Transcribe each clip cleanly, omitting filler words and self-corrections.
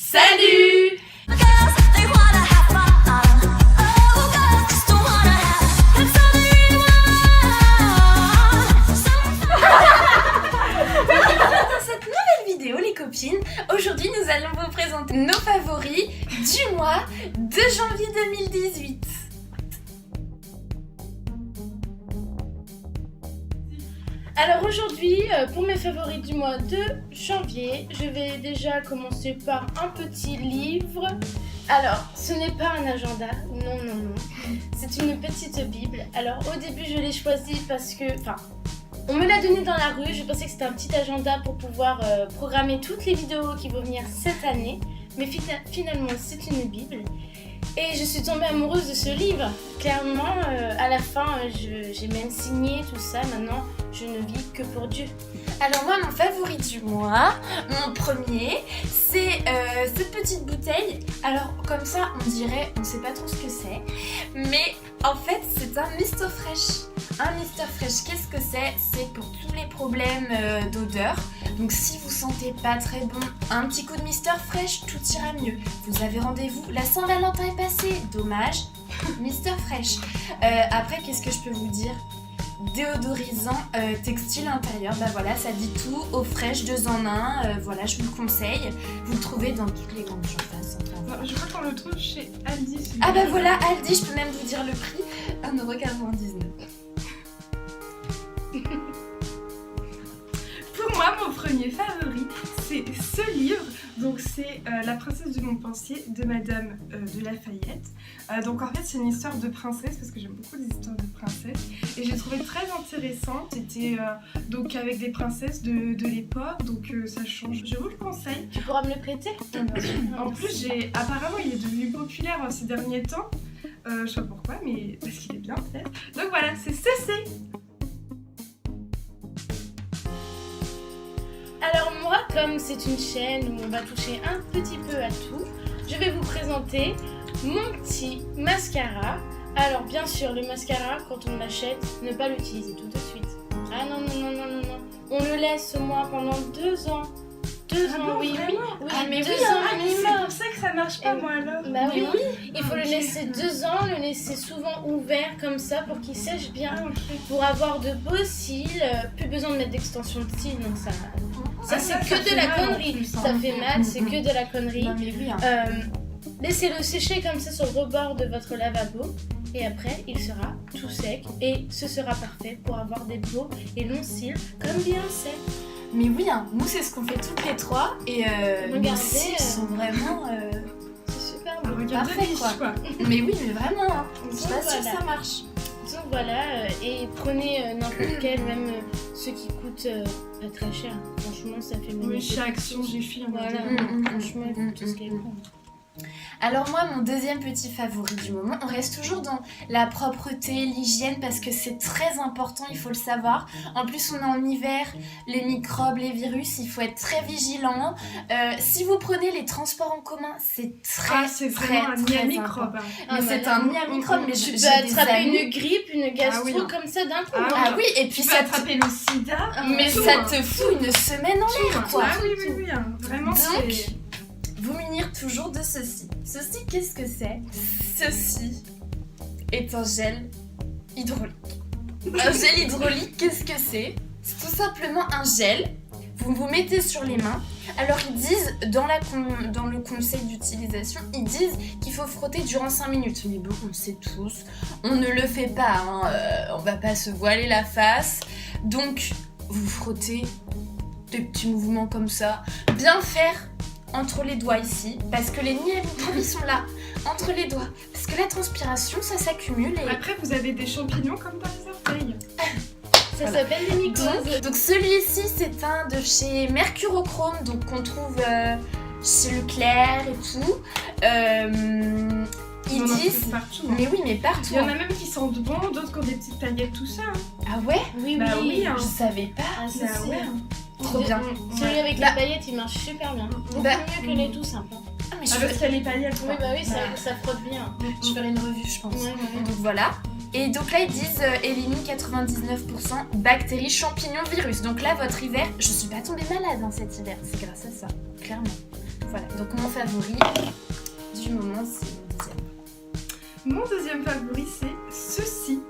Salut! Dans cette nouvelle vidéo les copines, aujourd'hui nous allons vous présenter nos favoris du mois de janvier 2018. Alors aujourd'hui, pour mes favoris du mois de janvier, je vais déjà commencer par un petit livre. Alors, ce n'est pas un agenda, non, c'est une petite Bible. Alors au début je l'ai choisi parce que, on me l'a donné dans la rue, je pensais que c'était un petit agenda pour pouvoir programmer toutes les vidéos qui vont venir cette année. Mais finalement c'est une Bible. Et je suis tombée amoureuse de ce livre. Clairement, à la fin, j'ai même signé tout ça. Maintenant, je ne vis que pour Dieu. Alors moi, mon favori du mois, mon premier, c'est cette petite bouteille. Alors comme ça, on dirait, on sait pas trop ce que c'est, mais en fait, c'est un Mr Fresh. Un Mr Fresh, qu'est-ce que c'est? C'est pour tous les problèmes d'odeur. Donc si vous sentez pas très bon, un petit coup de Mr Fresh, tout ira mieux. Vous avez rendez-vous, la Saint-Valentin est passée, dommage, Mr Fresh. Après, qu'est-ce que je peux vous dire? Déodorisant textile intérieur, bah voilà, ça dit tout, eau fraîche, 2 en 1, voilà, je vous le conseille. Vous le trouvez dans toutes les grandes surfaces. Non, je crois qu'on le trouve chez Aldi. Ah bah voilà, Aldi, je peux même vous dire le prix, 1,99€. Pour moi, mon premier favori, c'est ce livre. Donc c'est La princesse du Montpensier de Madame de Lafayette. Donc en fait c'est une histoire de princesse parce que j'aime beaucoup les histoires de princesses. Et j'ai trouvé très intéressant. C'était donc avec des princesses de l'époque, donc ça change. Je vous le conseille. Tu pourras me le prêter? En plus apparemment il est devenu populaire ces derniers temps. Je sais pas pourquoi, mais parce qu'il est bien fait. Donc voilà, c'est CC. Alors moi, comme c'est une chaîne où on va toucher un petit peu à tout, je vais vous présenter mon petit mascara. Alors bien sûr, le mascara, quand on l'achète, ne pas l'utiliser tout de suite. Ah non, on le laisse au moins pendant 2 ans. 2 ans, bon, oui. Ah mais 2 oui, ans c'est minimum. pour ça que ça marche pas moi alors. Bah oui, il faut Ok. le laisser 2 ans, le laisser souvent ouvert comme ça pour qu'il sèche bien, pour avoir de beaux cils, plus besoin de mettre d'extension de cils, donc ça c'est que de la connerie, ça fait mal, c'est que de la connerie. Non mais oui, hein. Laissez-le sécher comme ça sur le rebord de votre lavabo et après il sera tout sec et ce sera parfait pour avoir des beaux et longs cils comme Beyoncé. Mais oui, hein, nous c'est ce qu'on fait toutes les 3 et Regardez, nos cils sont vraiment C'est super beau. Regardez parfait, les quoi. choix. Mais oui, mais vraiment, hein. Je Donc, t'assure que voilà. ça marche. Donc voilà, et prenez n'importe quel, même ceux qui coûtent pas très cher. Franchement, ça fait Oui, chez Action, j'ai fait Voilà, franchement, il faut tous les prendre. Alors moi, mon deuxième petit favori du moment, on reste toujours dans la propreté, l'hygiène, parce que c'est très important, il faut le savoir. En plus, on est en hiver, les microbes, les virus, il faut être très vigilant. Si vous prenez les transports en commun, c'est c'est très vraiment un nid à important. microbes. Mais c'est un nid à microbes, mais Tu j'ai peux des attraper amis- une grippe, une gastro oui. comme ça d'un coup. Ah Ah oui, et puis Tu peux ça attraper le sida. Mais tout, ça hein. te fout une semaine en l'air, quoi. Ah oui, hein. Vraiment Donc, c'est... vous munir toujours de ceci. Ceci, qu'est-ce que c'est? Ceci est un gel hydraulique. Un gel hydraulique, qu'est-ce que c'est? C'est tout simplement un gel. Vous vous mettez sur les mains. Alors ils disent, dans le conseil d'utilisation, ils disent qu'il faut frotter durant 5 minutes. Mais bon, on sait tous, on ne le fait pas, hein. On va pas se voiler la face. Donc, vous frottez des petits mouvements comme ça. Bien faire entre les doigts ici, parce que les nids à microbes ils sont là, entre les doigts. Parce que la transpiration, ça s'accumule et... Après, vous avez des champignons comme dans les orteils. Ça Voilà. s'appelle des mycoses. Donc celui-ci, c'est un de chez Mercurochrome, donc qu'on trouve chez Leclerc et tout. Ils On en disent... trouve partout. Hein. Mais oui, mais partout. Il y en a même qui sentent bon, d'autres qui ont des petites paillettes, tout ça. Hein. Ah ouais? Oui, Bah oui, hein. Je savais pas. Ah, Bah c'est ouais. Trop bien. Celui avec Bah- les paillettes, il marche super bien. Beaucoup Bah- mieux que les tout simples. Ah, mais Ah, parce qu'il y a les paillettes. Oui, quoi. bah oui, ça frotte bien. je ferai une revue, je pense. Ouais. Donc voilà. Et donc là, ils disent élimine 99% bactéries, champignons, virus. Donc là, votre hiver, je suis pas tombée malade cet hiver. C'est grâce à ça, clairement. voilà, donc mon favori du moment, c'est mon deuxième. Mon deuxième favori, c'est ceci.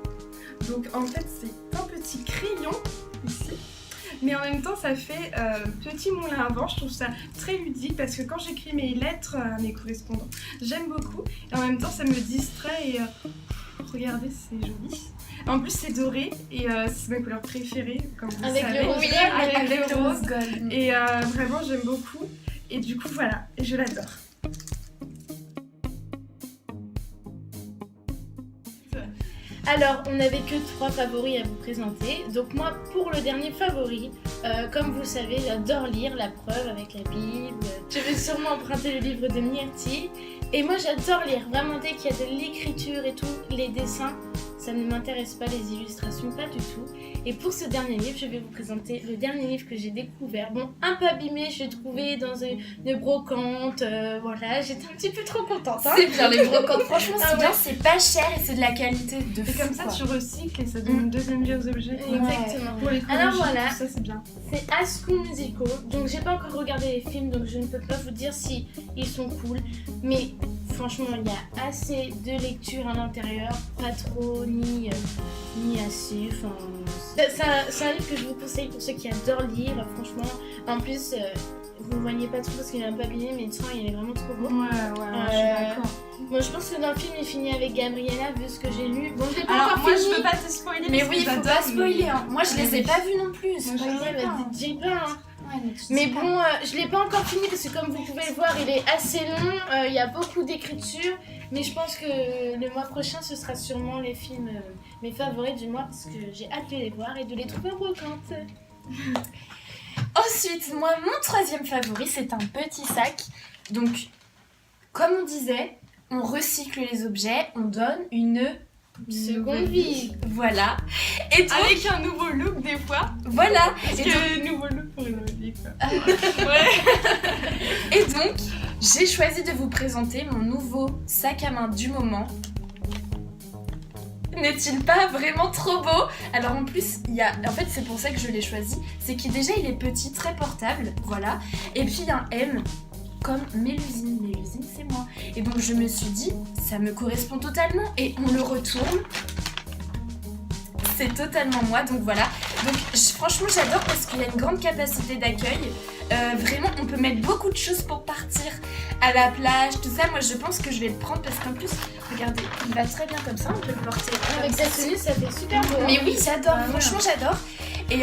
Donc en fait, c'est un petit crayon ici. Mais en même temps, ça fait petit moulin à vent. Je trouve ça très ludique parce que quand j'écris mes lettres à mes correspondants, j'aime beaucoup. Et en même temps, ça me distrait et regardez, c'est joli. En plus, c'est doré et c'est ma couleur préférée, comme vous Avec savez. le rose, avec le rose. gold. Et vraiment, j'aime beaucoup. Et du coup, voilà, et je l'adore. Alors, on n'avait que 3 favoris à vous présenter. Donc moi, pour le dernier favori, comme vous le savez, j'adore lire, la preuve avec la Bible. Je vais sûrement emprunter le livre de Myrtille. Et moi, j'adore lire. Vraiment, dès qu'il y a de l'écriture et tout, les dessins, ça ne m'intéresse pas, les illustrations, pas du tout. Et pour ce dernier livre, je vais vous présenter le dernier livre que j'ai découvert. Bon, un peu abîmé, je l'ai trouvé dans une brocante. Voilà, j'étais un petit peu trop contente. Hein. C'est bien les brocantes, franchement c'est Ah ouais. bien, c'est pas cher et c'est de la qualité de Et fou. comme ça, quoi. tu recycles et ça donne une deuxième vie aux objets. Exactement. Pour l'écologie, Alors voilà. tout ça, c'est bien. C'est High School Musical, donc j'ai pas encore regardé les films, donc je ne peux pas vous dire si ils sont cool, mais franchement il y a assez de lecture à l'intérieur, pas trop ni assez, enfin c'est un livre que je vous conseille pour ceux qui adorent lire, franchement. En plus vous ne voyez pas trop parce qu'il est un peu abîmé, mais le son il est vraiment trop beau. Ouais, je suis d'accord. Bon, je pense que dans le film il finit avec Gabriella vu ce que j'ai lu. Bon, je l'ai pas Alors, encore moi, fini. je veux pas te spoiler. Mais parce oui, que faut pas j'adore, spoiler. mais- Hein. Moi je les ai pas vus non plus. Moi, spoilez Ouais, pas, bah, hein. dis pas, hein. Ouais, tu Mais dis pas. bon, je l'ai pas encore fini parce que comme vous pouvez le voir, il est assez long, il y a beaucoup d'écriture, mais je pense que le mois prochain, ce sera sûrement les films, mes favoris du mois, parce que j'ai hâte de les voir et de les trouver en brocante. Ensuite, moi, mon troisième favori, c'est un petit sac. Donc, comme on disait, on recycle les objets, on donne une Seconde vie. Voilà. Et donc, Avec un nouveau look, des fois. voilà. Parce Et donc, que nouveau look pour une vie, quoi. et donc, j'ai choisi de vous présenter mon nouveau sac à main du moment. N'est-il pas vraiment trop beau? Alors en plus, en fait c'est pour ça que je l'ai choisi, c'est qu'il déjà il est petit, très portable, voilà. Et puis il y a un M comme Mélusine. Mélusine c'est moi. Et donc je me suis dit, ça me correspond totalement. Et on le retourne. C'est totalement moi, donc voilà. Donc franchement j'adore parce qu'il a une grande capacité d'accueil. Vraiment on peut mettre beaucoup de choses pour partir à la plage, tout ça. Moi je pense que je vais le prendre parce qu'en plus, regardez, il va très bien comme ça, on peut le porter. Avec sa tenue, ça fait super beau. Mais oui, j'adore, Ah, franchement j'adore. Et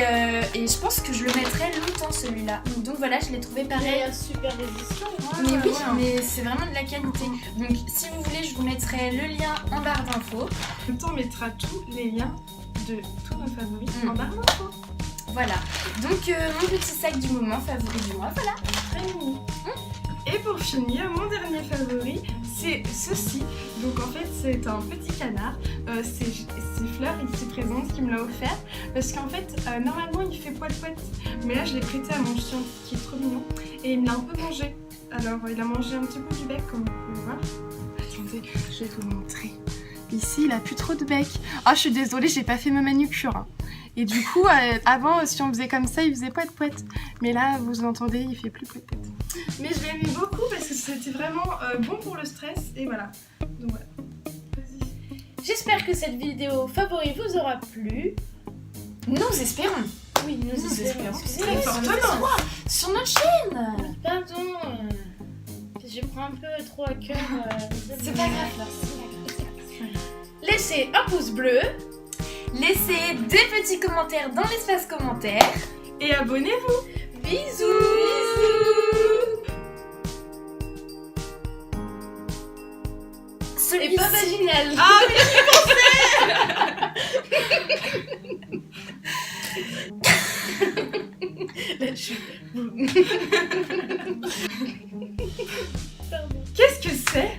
je pense que je le mettrai longtemps celui-là. Donc voilà, je l'ai trouvé Il pareil. est super résistant. Mais oui, ouais. mais c'est vraiment de la qualité. Donc si vous voulez, je vous mettrai le lien en barre d'infos. En même temps, on mettra tous les liens de tous nos favoris Mm. en barre d'infos. Voilà. Donc mon petit sac du moment, favori du mois, voilà. Très mignon. Et pour finir, mon dernier favori, c'est ceci. Donc en fait, c'est un petit canard. C'est Fleur ici présente qui me l'a offert. Parce qu'en fait, normalement, il fait poète-poète. Mais là, je l'ai prêté à mon chien qui est trop mignon. Et il me l'a un peu mangé. Alors, il a mangé un petit peu du bec, comme vous pouvez voir. Attendez, je vais vous montrer. Ici, il a plus trop de bec. Ah, je suis désolée, j'ai pas fait ma manucure. Hein. Et du coup, avant, si on faisait comme ça, il faisait poète-poète. Mais là, vous entendez, il fait plus poète-poète. Mais je l'aimais beaucoup parce que c'était vraiment bon pour le stress. Et voilà. Donc voilà. Vas-y. J'espère que cette vidéo favori vous aura plu. Nous espérons. Oui, nous Nous espérons. espérons. Excusez-moi. fortement. Sur notre chaîne. Pardon, je prends un peu trop à cœur. C'est pas grave, Fleur, c'est pas grave. Laissez un pouce bleu. Laissez des petits commentaires dans l'espace commentaire. Et abonnez-vous. Bisous. Et Celui-ci. pas vaginal. Ah oui. Là, je suis- Pardon. Qu'est-ce que c'est?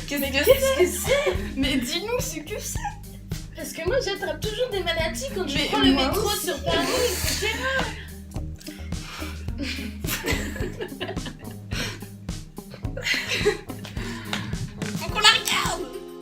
Qu'est-ce que c'est? Mais dis-nous ce que c'est. Parce que moi j'attrape toujours des maladies quand je Mais prends le moi métro aussi. sur Paris, etc.